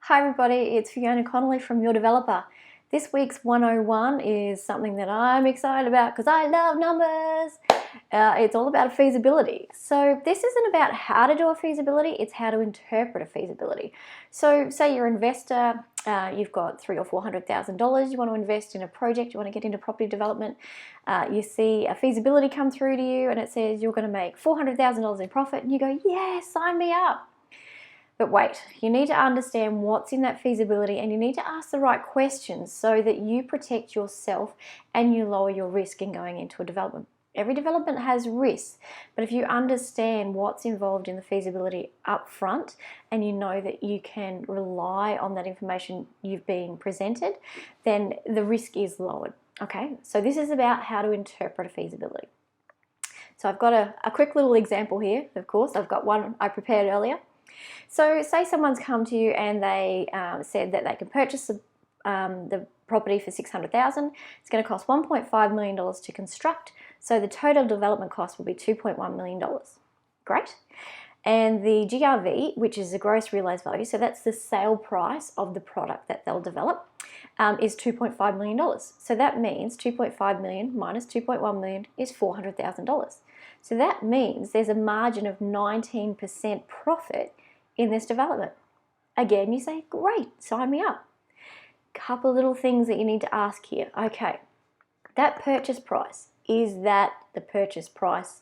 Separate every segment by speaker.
Speaker 1: Hi everybody, it's Fiona Connolly from Your Developer. This week's 101 is something that I'm excited about because I love numbers. It's all about feasibility. So this isn't about how to do a feasibility, it's how to interpret a feasibility. So say you're an investor, you've got $300,000 or $400,000, you want to invest in a project, you want to get into property development, you see a feasibility come through to you and it says you're going to make $400,000 in profit and you go, yeah, sign me up. But wait, you need to understand what's in that feasibility and you need to ask the right questions so that you protect yourself and you lower your risk in going into a development. Every development has risks, but if you understand what's involved in the feasibility up front and you know that you can rely on that information you've been presented, then the risk is lowered. Okay, so this is about how to interpret a feasibility. So I've got a quick little example here, of course. I've got one I prepared earlier. So say someone's come to you and they said that they can purchase the property for $600,000. It's going to cost $1.5 million to construct, so the total development cost will be $2.1 million. Great. And the GRV, which is the gross realised value, so that's the sale price of the product that they'll develop, is $2.5 million. So that means 2.5 million minus 2.1 million is $400,000. So that means there's a margin of 19% profit in this development. Again, you say, great, sign me up. Couple little things that you need to ask here. Okay, that purchase price, is that the purchase price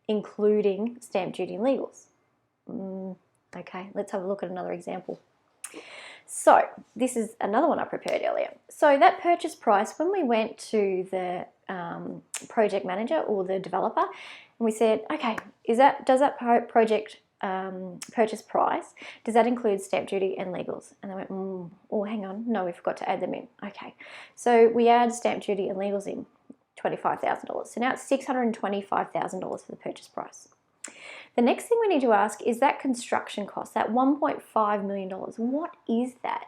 Speaker 1: including stamp duty and legals? Okay, let's have a look at another example. So this is another one I prepared earlier. So that purchase price, when we went to the project manager or the developer and we said, okay, does that project purchase price, does that include stamp duty and legals? And they went, oh, hang on, no, we forgot to add them in. Okay, so we add stamp duty and legals in, $25,000. So now it's $625,000 for the purchase price. The next thing we need to ask is that construction cost, that $1.5 million, what is that?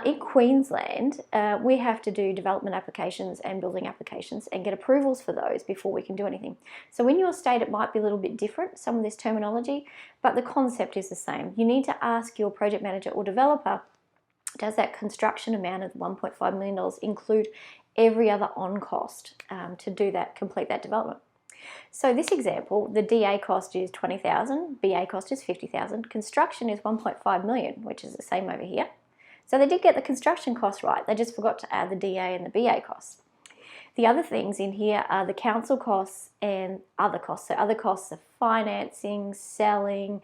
Speaker 1: In Queensland, we have to do development applications and building applications and get approvals for those before we can do anything. So in your state, it might be a little bit different, some of this terminology, but the concept is the same. You need to ask your project manager or developer, does that construction amount of $1.5 million include every other on cost to do that, complete that development? So this example, the DA cost is $20,000, BA cost is $50,000, construction is $1.5 million, which is the same over here. So they did get the construction cost right, they just forgot to add the DA and the BA costs. The other things in here are the council costs and other costs. So other costs are financing, selling,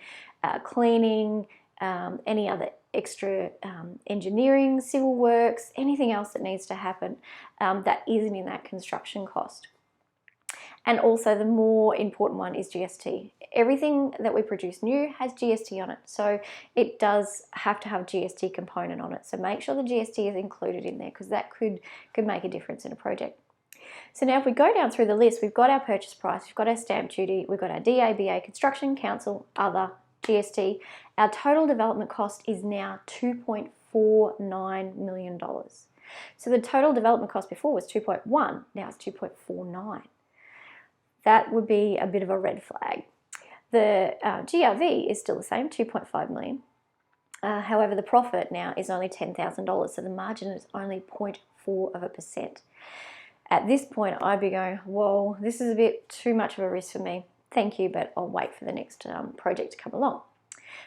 Speaker 1: cleaning, any other extra engineering, civil works, anything else that needs to happen that isn't in that construction cost. And also the more important one is GST. Everything that we produce new has GST on it. So it does have to have a GST component on it. So make sure the GST is included in there because that could make a difference in a project. So now if we go down through the list, we've got our purchase price, we've got our stamp duty, we've got our DA, BA, construction, council, other, GST. Our total development cost is now $2.49 million. So the total development cost before was 2.1, now it's 2.49. That would be a bit of a red flag. The GRV is still the same, 2.5 million. However, the profit now is only $10,000, so the margin is only 0.4%. At this point, I'd be going, whoa, this is a bit too much of a risk for me. Thank you, but I'll wait for the next project to come along.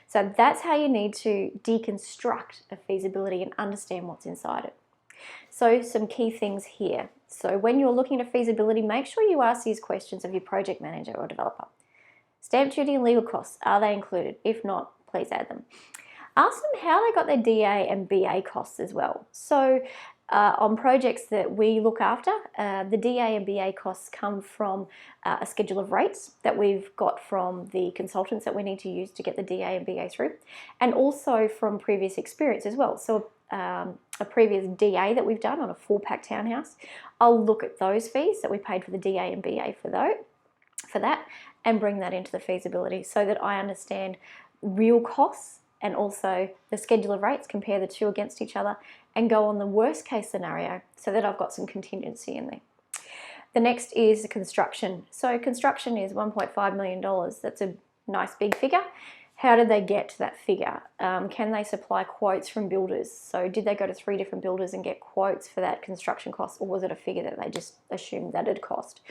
Speaker 1: So that's how you need to deconstruct a feasibility and understand what's inside it. So some key things here. So when you're looking at feasibility, make sure you ask these questions of your project manager or developer. Stamp duty and legal costs, are they included? If not, please add them. Ask them how they got their DA and BA costs as well. So on projects that we look after, the DA and BA costs come from a schedule of rates that we've got from the consultants that we need to use to get the DA and BA through, and also from previous experience as well. So a previous DA that we've done on a 4-pack townhouse, I'll look at those fees that we paid for the DA and BA for that and bring that into the feasibility so that I understand real costs and also the schedule of rates, compare the two against each other and go on the worst case scenario so that I've got some contingency in there. The next is construction. So construction is $1.5 million. That's a nice big figure. How did they get to that figure? Can they supply quotes from builders? So did they go to 3 different builders and get quotes for that construction cost, or was it a figure that they just assumed that it'd cost?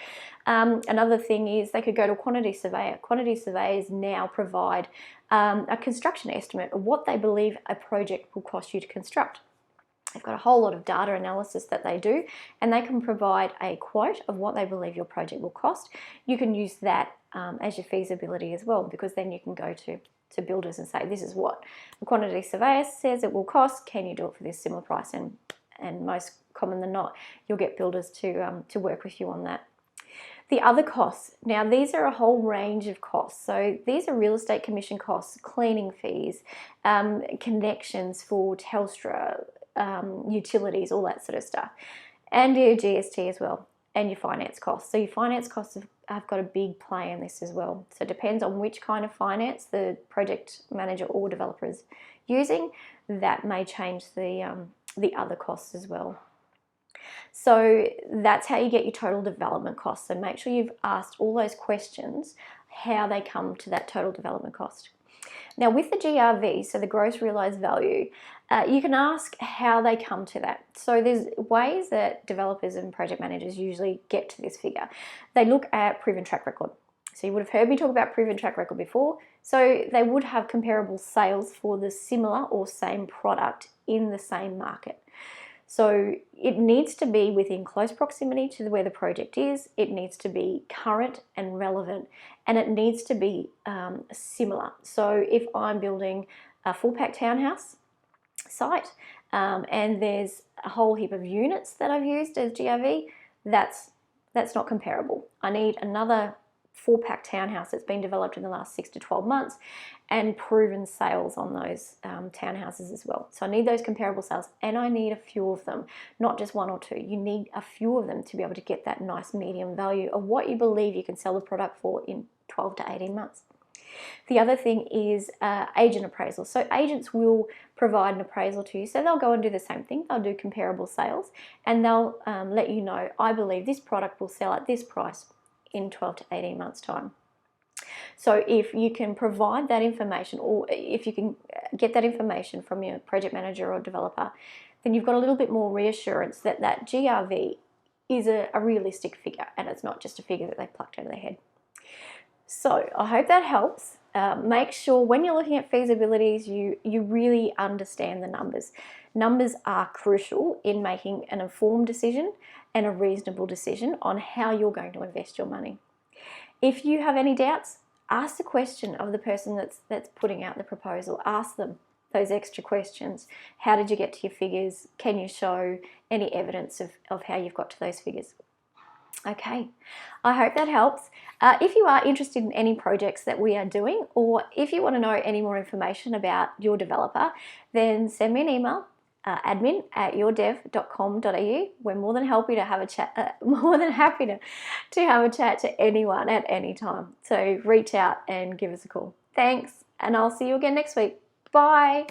Speaker 1: Another thing is they could go to a quantity surveyor. Quantity surveyors now provide a construction estimate of what they believe a project will cost you to construct. They've got a whole lot of data analysis that they do, and they can provide a quote of what they believe your project will cost. You can use that as your feasibility as well, because then you can go to builders and say, this is what the quantity surveyor says it will cost. Can you do it for this similar price? And most common than not, you'll get builders to work with you on that. The other costs, now these are a whole range of costs. So these are real estate commission costs, cleaning fees, connections for Telstra, utilities, all that sort of stuff, and your GST as well, and your finance costs. So your finance costs have got a big play in this as well. So it depends on which kind of finance the project manager or developer is using. That may change the other costs as well. So that's how you get your total development cost. So make sure you've asked all those questions, how they come to that total development cost. Now with the GRV, so the gross realised value, you can ask how they come to that. So there's ways that developers and project managers usually get to this figure. They look at proven track record. So you would have heard me talk about proven track record before. So they would have comparable sales for the similar or same product in the same market. So it needs to be within close proximity to where the project is, it needs to be current and relevant, and it needs to be similar. So if I'm building a full pack townhouse site and there's a whole heap of units that I've used as GRV, that's not comparable. I need another full pack townhouse that's been developed in the last 6 to 12 months and proven sales on those townhouses as well. So I need those comparable sales, and I need a few of them, not just 1 or 2. You need a few of them to be able to get that nice medium value of what you believe you can sell the product for in 12 to 18 months. The other thing is agent appraisal. So agents will provide an appraisal to you. So they'll go and do the same thing. They'll do comparable sales, and they'll let you know, I believe this product will sell at this price in 12 to 18 months' time. So if you can provide that information, or if you can get that information from your project manager or developer, then you've got a little bit more reassurance that that GRV is a realistic figure, and it's not just a figure that they plucked out of their head. So I hope that helps. Make sure when you're looking at feasibilities, you really understand the numbers. Numbers are crucial in making an informed decision and a reasonable decision on how you're going to invest your money. If you have any doubts, ask the question of the person that's putting out the proposal. Ask them those extra questions. How did you get to your figures? Can you show any evidence of how you've got to those figures? Okay, I hope that helps. If you are interested in any projects that we are doing, or if you want to know any more information about your developer, then send me an email, admin@yourdev.com.au. We're more than happy to have a chat. More than happy to have a chat to anyone at any time. So reach out and give us a call. Thanks, and I'll see you again next week. Bye.